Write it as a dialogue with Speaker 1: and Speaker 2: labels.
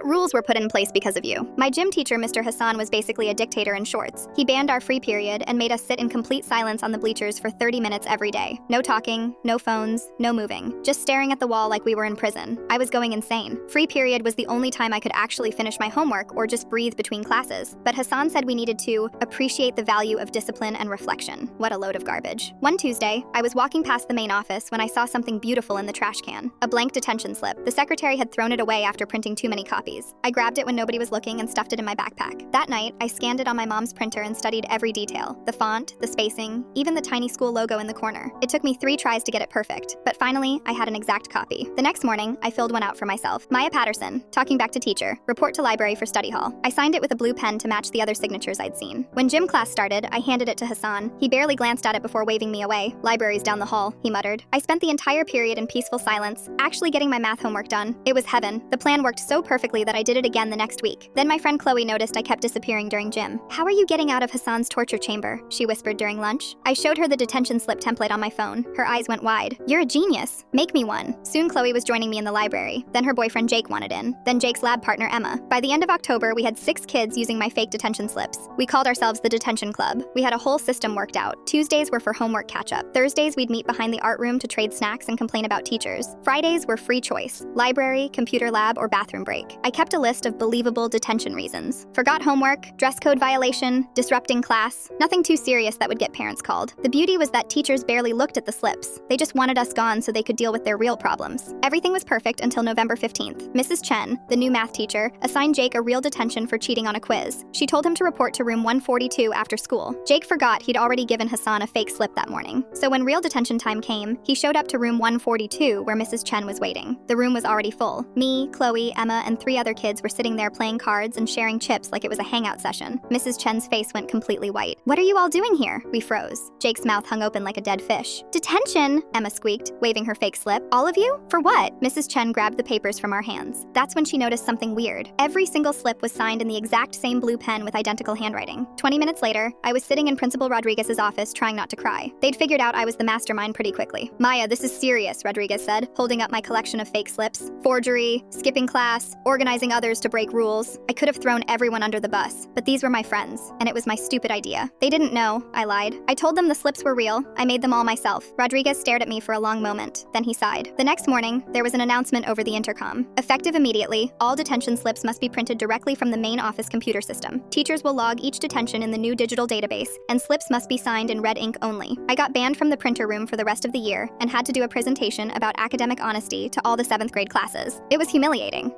Speaker 1: But rules were put in place because of you. My gym teacher, Mr. Hassan, was basically a dictator in shorts. He banned our free period and made us sit in complete silence on the bleachers for 30 minutes every day. No talking, no phones, no moving. Just staring at the wall like we were in prison. I was going insane. Free period was the only time I could actually finish my homework or just breathe between classes. But Hassan said we needed to appreciate the value of discipline and reflection. What a load of garbage. One Tuesday, I was walking past the main office when I saw something beautiful in the trash can. A blank detention slip. The secretary had thrown it away after printing too many copies. I grabbed it when nobody was looking and stuffed it in my backpack. That night, I scanned it on my mom's printer and studied every detail. The font, the spacing, even the tiny school logo in the corner. It took me 3 tries to get it perfect, but finally, I had an exact copy. The next morning, I filled one out for myself. Maya Patterson, talking back to teacher, report to library for study hall. I signed it with a blue pen to match the other signatures I'd seen. When gym class started, I handed it to Hassan. He barely glanced at it before waving me away. Library's down the hall, he muttered. I spent the entire period in peaceful silence, actually getting my math homework done. It was heaven. The plan worked so perfectly that I did it again the next week. Then my friend Chloe noticed I kept disappearing during gym. How are you getting out of Hassan's torture chamber? She whispered during lunch. I showed her the detention slip template on my phone. Her eyes went wide. You're a genius. Make me one. Soon Chloe was joining me in the library. Then her boyfriend Jake wanted in. Then Jake's lab partner Emma. By the end of October, we had 6 kids using my fake detention slips. We called ourselves the Detention Club. We had a whole system worked out. Tuesdays were for homework catch-up. Thursdays we'd meet behind the art room to trade snacks and complain about teachers. Fridays were free choice. Library, computer lab, or bathroom break. I kept a list of believable detention reasons. Forgot homework, dress code violation, disrupting class. Nothing too serious that would get parents called. The beauty was that teachers barely looked at the slips. They just wanted us gone so they could deal with their real problems. Everything was perfect until November 15th. Mrs. Chen, the new math teacher, assigned Jake a real detention for cheating on a quiz. She told him to report to room 142 after school. Jake forgot he'd already given Hassan a fake slip that morning. So when real detention time came, he showed up to room 142 where Mrs. Chen was waiting. The room was already full. Me, Chloe, Emma, and 3 other kids were sitting there playing cards and sharing chips like it was a hangout session. Mrs. Chen's face went completely white. What are you all doing here? We froze. Jake's mouth hung open like a dead fish. Detention, Emma squeaked, waving her fake slip. All of you? For what? Mrs. Chen grabbed the papers from our hands. That's when she noticed something weird. Every single slip was signed in the exact same blue pen with identical handwriting. 20 minutes later, I was sitting in Principal Rodriguez's office trying not to cry. They'd figured out I was the mastermind pretty quickly. Maya, this is serious, Rodriguez said, holding up my collection of fake slips. Forgery, skipping class, organizing others to break rules. I could have thrown everyone under the bus, but these were my friends, and it was my stupid idea. They didn't know, I lied. I told them the slips were real. I made them all myself. Rodriguez stared at me for a long moment. Then he sighed. The next morning, there was an announcement over the intercom. Effective immediately, all detention slips must be printed directly from the main office computer system. Teachers will log each detention in the new digital database, and slips must be signed in red ink only. I got banned from the printer room for the rest of the year and had to do a presentation about academic honesty to all the 7th grade classes. It was humiliating.